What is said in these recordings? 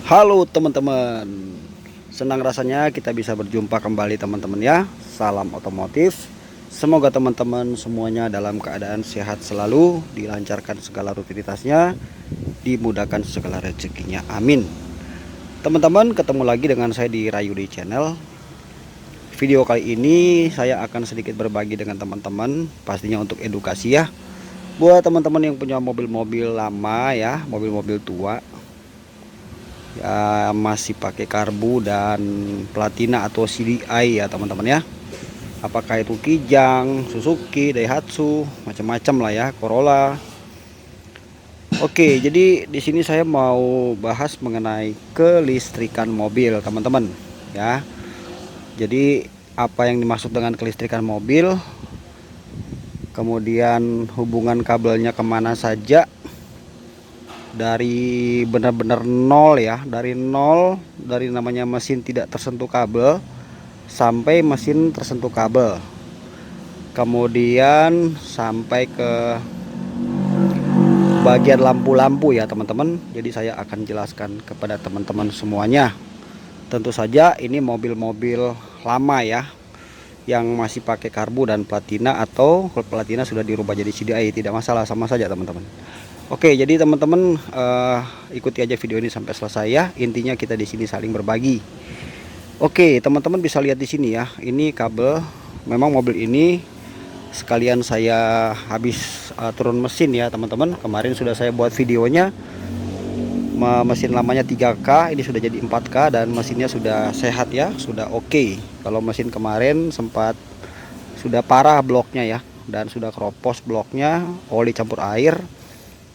Halo teman-teman, senang rasanya kita bisa berjumpa kembali teman-teman ya. Salam otomotif. Semoga teman-teman semuanya dalam keadaan sehat selalu, dilancarkan segala rutinitasnya, dimudahkan segala rezekinya. Amin. Teman-teman, ketemu lagi dengan saya di Rayudi Channel. Video kali ini saya akan sedikit berbagi dengan teman-teman, pastinya untuk edukasi ya. Buat teman-teman yang punya mobil-mobil lama ya, mobil-mobil tua ya, masih pakai karbu dan platina atau CDI ya teman-teman ya. Apakah itu Kijang, Suzuki, Daihatsu, macam-macam lah ya, Corolla. Oke, jadi di sini saya mau bahas mengenai kelistrikan mobil teman-teman ya. Jadi apa yang dimaksud dengan kelistrikan mobil, kemudian hubungan kabelnya kemana saja, dari benar-benar nol ya, dari nol, dari namanya mesin tidak tersentuh kabel sampai mesin tersentuh kabel, kemudian sampai ke bagian lampu-lampu ya teman-teman. Jadi saya akan jelaskan kepada teman-teman semuanya. Tentu saja ini mobil-mobil lama ya, yang masih pakai karbu dan platina, atau kalau platina sudah dirubah jadi CDI tidak masalah, sama saja teman-teman. Oke, jadi teman-teman ikuti aja video ini sampai selesai ya. Intinya kita di sini saling berbagi. Oke, teman-teman bisa lihat di sini ya. Ini kabel. Memang mobil ini sekalian saya habis turun mesin ya, teman-teman. Kemarin sudah saya buat videonya. Mesin lamanya 3K, ini sudah jadi 4K dan mesinnya sudah sehat ya, sudah oke. Kalau mesin kemarin sempat sudah parah bloknya ya, dan sudah keropos bloknya, oli campur air.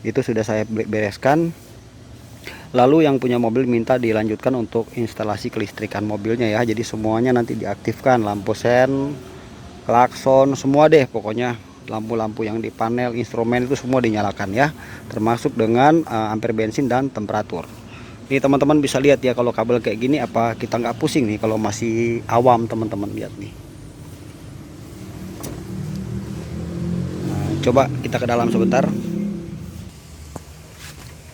Itu sudah saya bereskan. Lalu yang punya mobil minta dilanjutkan untuk instalasi kelistrikan mobilnya ya. Jadi semuanya nanti diaktifkan, lampu sen, klakson, semua deh pokoknya. Lampu-lampu yang di panel instrumen itu semua dinyalakan ya, termasuk dengan ampere bensin dan temperatur. Ini teman-teman bisa lihat ya, kalau kabel kayak gini apa kita nggak pusing nih kalau masih awam teman-teman. Lihat nih. Nah, coba kita ke dalam sebentar.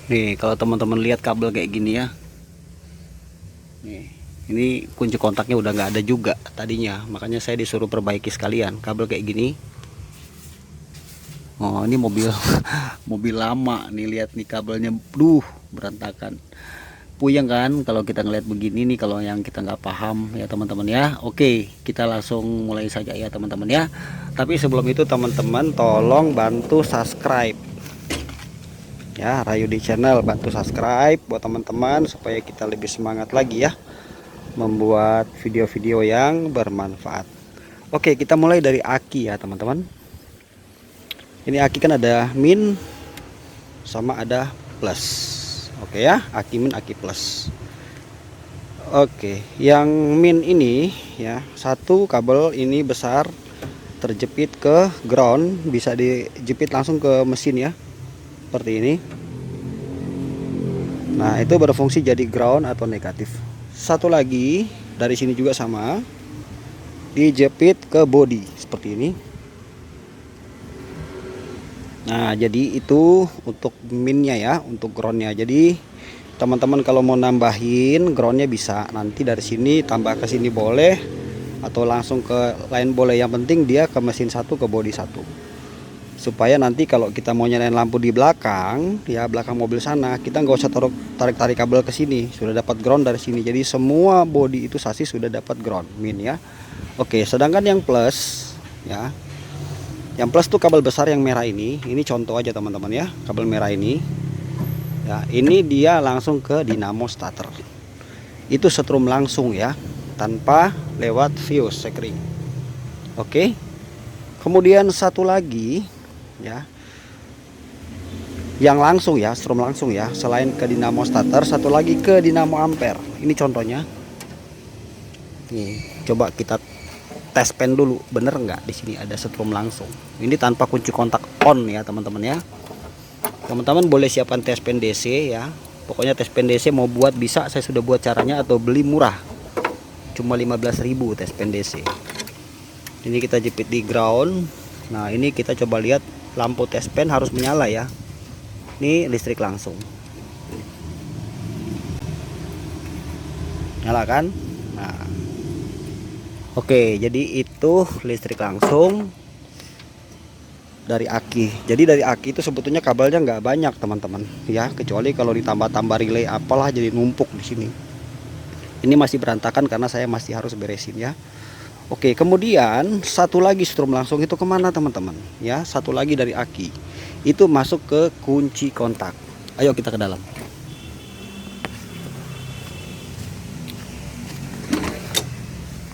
Nih, kalau teman-teman lihat kabel kayak gini ya. Nih, ini kunci kontaknya udah nggak ada juga tadinya, makanya saya disuruh perbaiki sekalian kabel kayak gini. Oh, ini mobil mobil lama nih, lihat nih kabelnya, berantakan. Puyeng kan kalau kita ngeliat begini nih, kalau yang kita nggak paham ya teman-teman ya. Oke, kita langsung mulai saja ya teman-teman ya. Tapi sebelum itu teman-teman tolong bantu subscribe ya, Rayudi Channel. Bantu subscribe buat teman-teman supaya kita lebih semangat lagi ya membuat video-video yang bermanfaat. Oke, kita mulai dari aki ya teman-teman. Ini aki kan ada min sama ada plus. Oke ya, aki min, aki plus. Oke, yang min ini ya, satu kabel ini besar terjepit ke ground, bisa dijepit langsung ke mesin ya, seperti ini. Nah, itu berfungsi jadi ground atau negatif. Satu lagi dari sini juga sama, dijepit ke body seperti ini. Nah, jadi itu untuk minnya ya, untuk groundnya. Jadi teman-teman kalau mau nambahin groundnya bisa, nanti dari sini tambah ke sini boleh, atau langsung ke lain boleh. Yang penting dia ke mesin satu, ke body satu, supaya nanti kalau kita mau nyalain lampu di belakang ya, belakang mobil sana, kita nggak usah tarik kabel ke sini, sudah dapat ground dari sini. Jadi semua body itu sasis sudah dapat ground min ya. Oke, sedangkan yang plus ya, yang plus tuh kabel besar yang merah ini contoh aja teman-teman ya, kabel merah ini ya, ini dia langsung ke dinamo starter. Itu setrum langsung ya, tanpa lewat fuse sekring. Oke. Kemudian satu lagi ya, yang langsung ya, strom langsung ya, selain ke dinamo starter, satu lagi ke dinamo ampere. Ini contohnya. Nih, coba kita tes pen dulu, bener nggak di sini ada setrum langsung. Ini tanpa kunci kontak on ya teman-teman ya. Teman-teman boleh siapkan tes pen DC ya. Pokoknya tes pen DC mau buat bisa, saya sudah buat caranya, atau beli murah, cuma 15.000 tes pen DC. Ini kita jepit di ground. Nah, ini kita coba lihat lampu tes pen harus menyala ya. Ini listrik langsung. nyala kan. Nah, oke, jadi itu listrik langsung dari aki. Jadi dari aki itu sebetulnya kabelnya nggak banyak teman-teman ya, kecuali kalau ditambah-tambah relay apalah jadi numpuk di sini. Ini masih berantakan karena saya masih harus beresin ya. Oke, kemudian satu lagi strom langsung itu kemana teman-teman ya? Satu lagi dari aki itu masuk ke kunci kontak. Ayo kita ke dalam.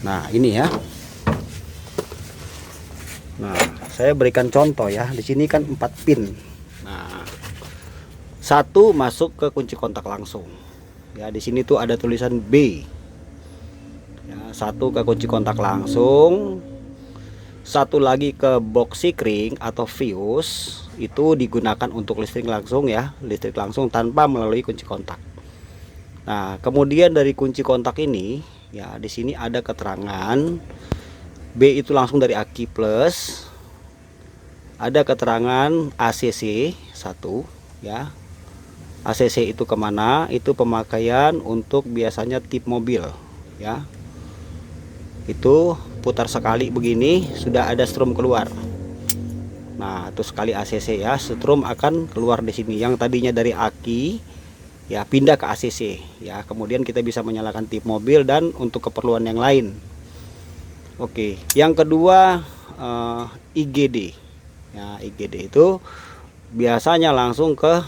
Nah ini ya. Nah, saya berikan contoh ya. Di sini kan 4 pin. Nah, satu masuk ke kunci kontak langsung. Ya, di sini tuh ada tulisan B. Ya, satu ke kunci kontak langsung. Satu lagi ke box sikring atau fuse, itu digunakan untuk listrik langsung ya, listrik langsung tanpa melalui kunci kontak. Nah, kemudian dari kunci kontak ini, ya di sini ada keterangan B itu langsung dari aki plus, ada keterangan ACC 1 ya. ACC itu kemana? Itu pemakaian untuk biasanya tip mobil ya. Itu putar sekali begini sudah ada strom keluar. Nah, itu sekali ACC ya, strom akan keluar di sini. Yang tadinya dari aki ya pindah ke ACC ya. Kemudian kita bisa menyalakan tip mobil dan untuk keperluan yang lain. Oke, yang kedua IGD. Ya, IGD itu biasanya langsung ke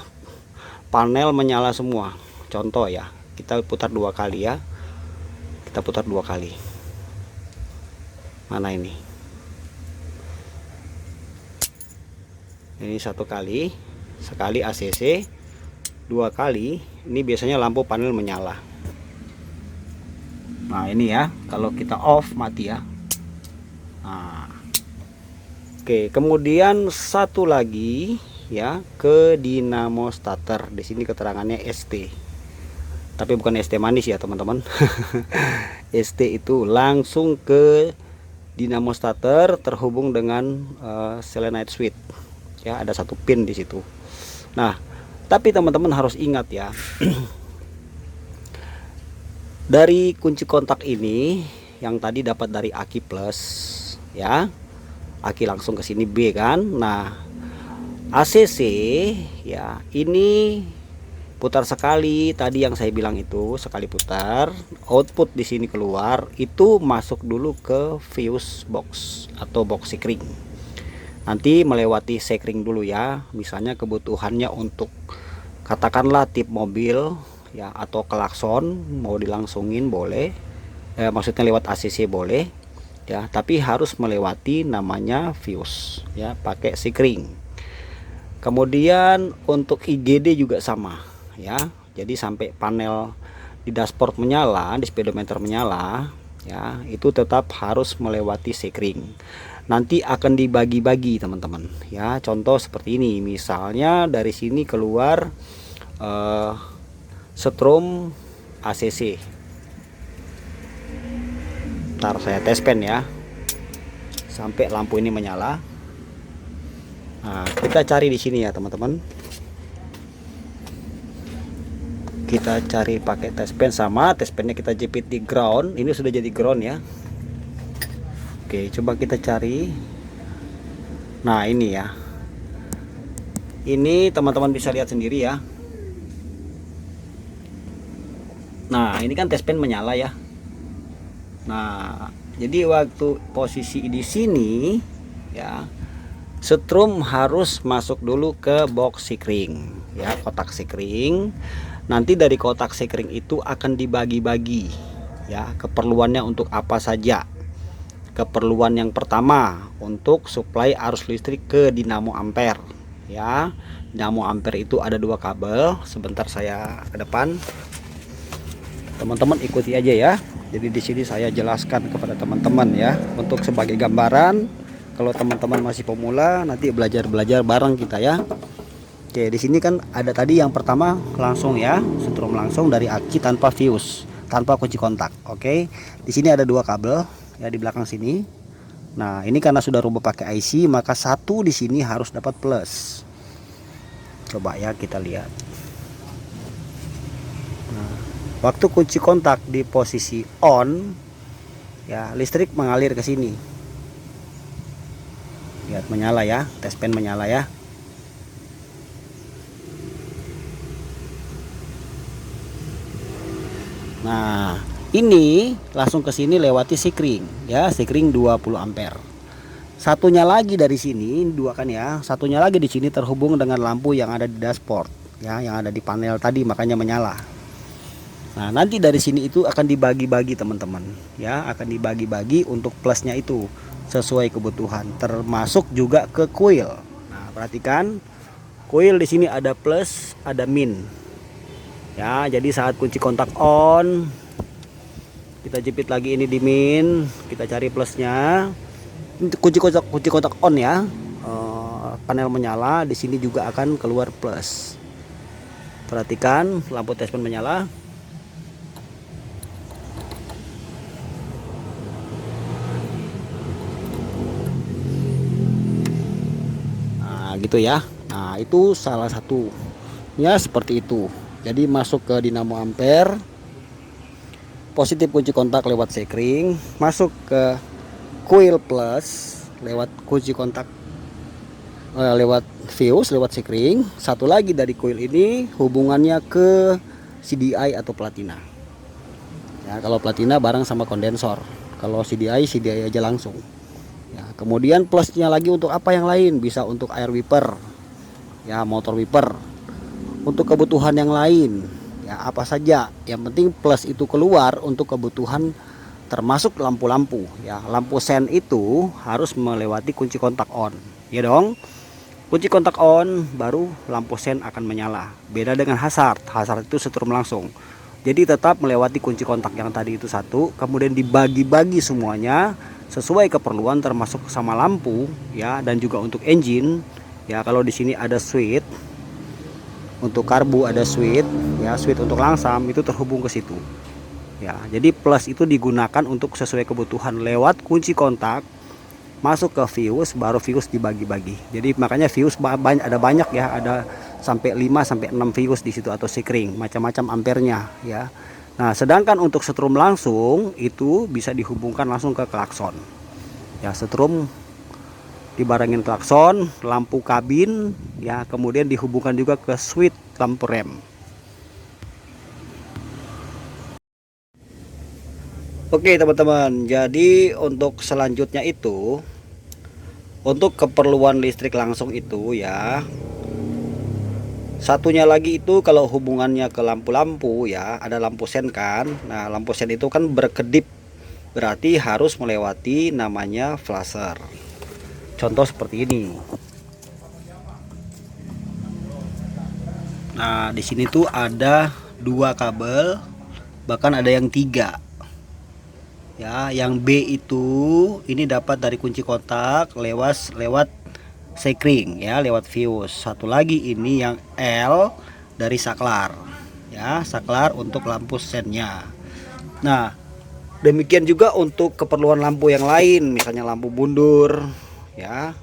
panel menyala semua. Contoh ya, kita putar 2 kali ya. Kita putar 2 kali. Mana ini? Ini 1 kali, sekali ACC, 2 kali. Ini biasanya lampu panel menyala. Nah, ini ya, kalau kita off mati ya. Nah, oke, kemudian satu lagi ya ke dinamo starter. Di sini keterangannya ST. Tapi bukan ST manis ya, teman-teman. ST itu langsung ke dinamo starter terhubung dengan selenite switch. Ya, ada 1 pin di situ. Nah, tapi teman-teman harus ingat ya. Dari kunci kontak ini yang tadi dapat dari aki plus ya, aki langsung ke sini B kan. Nah, ACC ya ini putar sekali, tadi yang saya bilang itu sekali putar, output di sini keluar, itu masuk dulu ke fuse box atau box sikring. Nanti melewati sikring dulu ya, misalnya kebutuhannya untuk katakanlah tip mobil ya atau klakson mau dilangsungin boleh, maksudnya lewat ACC boleh ya, tapi harus melewati namanya fuse ya, pakai sikring. Kemudian untuk IGD juga sama ya, jadi sampai panel di dashboard menyala, di speedometer menyala ya, itu tetap harus melewati sikring. Nanti akan dibagi-bagi teman-teman ya, contoh seperti ini, misalnya dari sini keluar strom ACC. Ntar saya tes pen ya sampai lampu ini menyala. Nah, kita cari di sini ya teman-teman. Kita cari pakai tes pen, sama tes pennya kita jepit di ground. Ini sudah jadi ground ya. Oke, coba kita cari. Nah, ini ya. Ini teman-teman bisa lihat sendiri ya. Nah, ini kan tes pen menyala ya. Nah, jadi waktu posisi di sini ya, strom harus masuk dulu ke box sikring ya, kotak sikring. Nanti dari kotak sikring itu akan dibagi-bagi ya, keperluannya untuk apa saja. Keperluan yang pertama untuk suplai arus listrik ke dinamo ampere ya. Dinamo ampere itu ada 2 kabel. Sebentar saya ke depan. Teman-teman ikuti aja ya. Jadi di sini saya jelaskan kepada teman-teman ya, untuk sebagai gambaran. Kalau teman-teman masih pemula, nanti belajar-belajar bareng kita ya. Oke, di sini kan ada tadi yang pertama langsung ya, strom langsung dari aki tanpa fuse, tanpa kunci kontak. Oke, di sini ada 2 kabel ya di belakang sini. Nah, ini karena sudah rubah pakai IC, maka satu di sini harus dapat plus. Coba ya kita lihat. Nah, Waktu kunci kontak di posisi on, ya listrik mengalir ke sini. Lihat menyala ya, test pen menyala ya. Nah, ini langsung ke sini lewati sikring ya, sikring 20 ampere. Satunya lagi dari sini, dua kan ya. Satunya lagi di sini terhubung dengan lampu yang ada di dashboard ya, yang ada di panel tadi, makanya menyala. Nah, nanti dari sini itu akan dibagi-bagi teman-teman ya, akan dibagi-bagi untuk plusnya itu sesuai kebutuhan, termasuk juga ke kuil. Nah, perhatikan kuil di sini ada plus, ada min. Ya, jadi saat kunci kontak on, kita jepit lagi ini di min, kita cari plusnya. Kunci kontak on ya, panel menyala, di sini juga akan keluar plus. Perhatikan lampu test pen menyala. Nah, gitu ya. Nah, itu salah satu ya, seperti itu. Jadi masuk ke dinamo ampere, positif kunci kontak lewat sekring, masuk ke coil plus lewat kunci kontak lewat fuse lewat sekring. Satu lagi dari coil ini hubungannya ke CDI atau platina. Ya, kalau platina bareng sama kondensor, kalau CDI aja langsung. Ya, kemudian plusnya lagi untuk apa yang lain, bisa untuk air wiper, ya motor wiper, untuk kebutuhan yang lain ya, apa saja yang penting plus itu keluar untuk kebutuhan, termasuk lampu-lampu ya. Lampu sen itu harus melewati kunci kontak on ya dong. Kunci kontak on baru lampu sen akan menyala. Beda dengan hazard itu setrum langsung. Jadi tetap melewati kunci kontak yang tadi itu satu, kemudian dibagi-bagi semuanya sesuai keperluan, termasuk sama lampu ya, dan juga untuk engine ya. Kalau di sini ada switch untuk karbu, ada switch ya, switch untuk langsam itu terhubung ke situ ya. Jadi plus itu digunakan untuk sesuai kebutuhan lewat kunci kontak, masuk ke fuse, baru fuse dibagi-bagi. Jadi makanya fuse ada banyak ya, ada sampai 5 sampai 6 fuse di situ atau sikring, macam-macam ampernya ya. Nah, sedangkan untuk setrum langsung itu bisa dihubungkan langsung ke klakson ya. Setrum dibarengin klakson, lampu kabin ya, kemudian dihubungkan juga ke switch lampu rem. Oke teman-teman, jadi untuk selanjutnya itu untuk keperluan listrik langsung itu ya, satunya lagi itu kalau hubungannya ke lampu-lampu ya, ada lampu sen kan. Nah, lampu sen itu kan berkedip, berarti harus melewati namanya flasher. Contoh seperti ini. Nah, di sini tuh ada 2 kabel, bahkan ada yang 3. Ya, yang B itu ini dapat dari kunci kontak lewat sekring ya, lewat fuse. Satu lagi ini yang L dari saklar. Ya, saklar untuk lampu sennya. Nah, demikian juga untuk keperluan lampu yang lain, misalnya lampu bundur ya,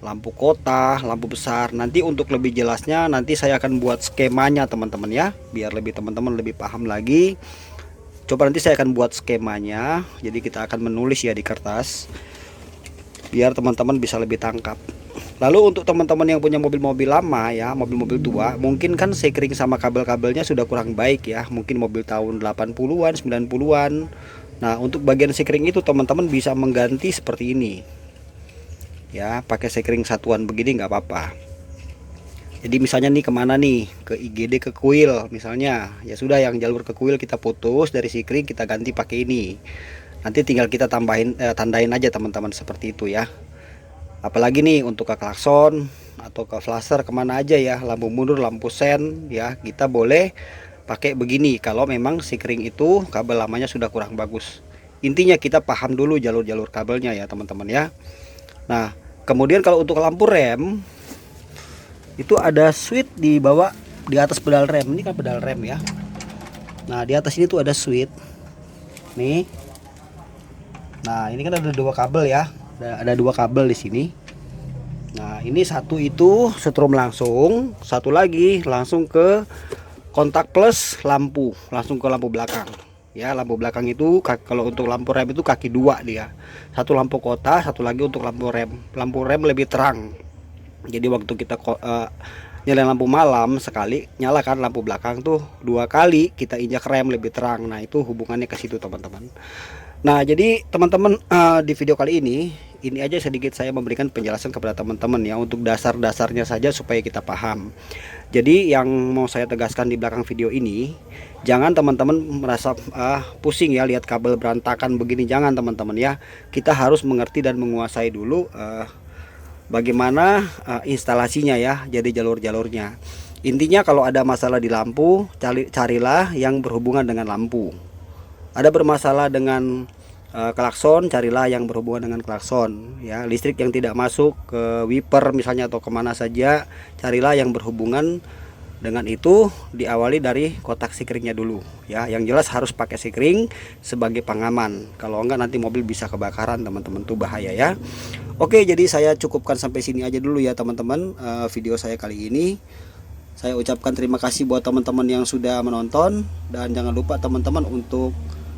lampu kota, lampu besar. Nanti untuk lebih jelasnya nanti saya akan buat skemanya teman-teman ya, biar teman-teman lebih paham lagi. Coba nanti saya akan buat skemanya, jadi kita akan menulis ya di kertas biar teman-teman bisa lebih tangkap. Lalu untuk teman-teman yang punya mobil-mobil lama ya, mobil-mobil tua, mungkin kan sekring sama kabel-kabelnya sudah kurang baik ya, mungkin mobil tahun 80-an 90-an. Nah, untuk bagian sekring itu teman-teman bisa mengganti seperti ini ya, pakai sekring satuan begini nggak apa-apa. Jadi misalnya nih kemana nih, ke IGD ke kuil misalnya, ya sudah yang jalur ke kuil kita putus dari sekring, kita ganti pakai ini. Nanti tinggal kita tambahin tandain aja teman-teman seperti itu ya. Apalagi nih untuk ke klakson atau ke flasher kemana aja ya, lampu mundur, lampu sen ya, kita boleh pakai begini kalau memang sekring itu kabel lamanya sudah kurang bagus. Intinya kita paham dulu jalur-jalur kabelnya ya teman-teman ya. Nah, kemudian kalau untuk lampu rem itu ada switch di bawah, di atas pedal rem. Ini kan pedal rem ya. Nah, di atas ini tuh ada switch nih. Nah, ini kan ada 2 kabel ya, ada 2 kabel di sini. Nah, ini satu itu setrum langsung, satu lagi langsung ke kontak plus lampu, langsung ke lampu belakang ya. Lampu belakang itu kalau untuk lampu rem itu kaki dua dia, satu lampu kota, satu lagi untuk lampu rem. Lampu rem lebih terang, jadi waktu kita nyalain lampu malam sekali, nyalakan lampu belakang tuh 2 kali kita injak rem lebih terang. Nah itu hubungannya ke situ teman-teman. Nah jadi teman-teman, di video kali ini aja sedikit saya memberikan penjelasan kepada teman-teman ya, untuk dasar-dasarnya saja supaya kita paham. Jadi yang mau saya tegaskan di belakang video ini, jangan teman-teman merasa pusing ya lihat kabel berantakan begini, jangan teman-teman ya. Kita harus mengerti dan menguasai dulu bagaimana instalasinya ya, jadi jalur-jalurnya. Intinya kalau ada masalah di lampu, carilah yang berhubungan dengan lampu. Ada bermasalah dengan klakson, carilah yang berhubungan dengan klakson ya. Listrik yang tidak masuk ke wiper misalnya atau kemana saja, carilah yang berhubungan dengan itu. Diawali dari kotak sikringnya dulu ya. Yang jelas harus pakai sikring sebagai pengaman, kalau enggak nanti mobil bisa kebakaran teman-teman, tuh bahaya ya. Oke, jadi saya cukupkan sampai sini aja dulu ya teman-teman, video saya kali ini. Saya ucapkan terima kasih buat teman-teman yang sudah menonton, dan jangan lupa teman-teman untuk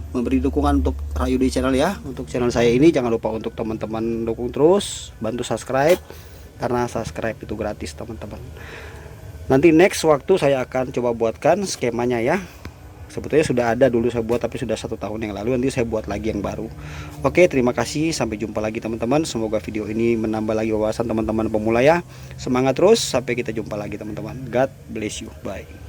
memberi dukungan untuk Rayudi channel ya. Untuk channel saya ini jangan lupa untuk teman-teman dukung terus, bantu subscribe, karena subscribe itu gratis teman-teman. Nanti next waktu saya akan coba buatkan skemanya ya. Sebetulnya sudah ada dulu saya buat, tapi sudah 1 tahun yang lalu. Nanti saya buat lagi yang baru. Oke, terima kasih, sampai jumpa lagi teman-teman. Semoga video ini menambah lagi wawasan teman-teman pemula ya. Semangat terus, sampai kita jumpa lagi teman-teman. God bless you, bye.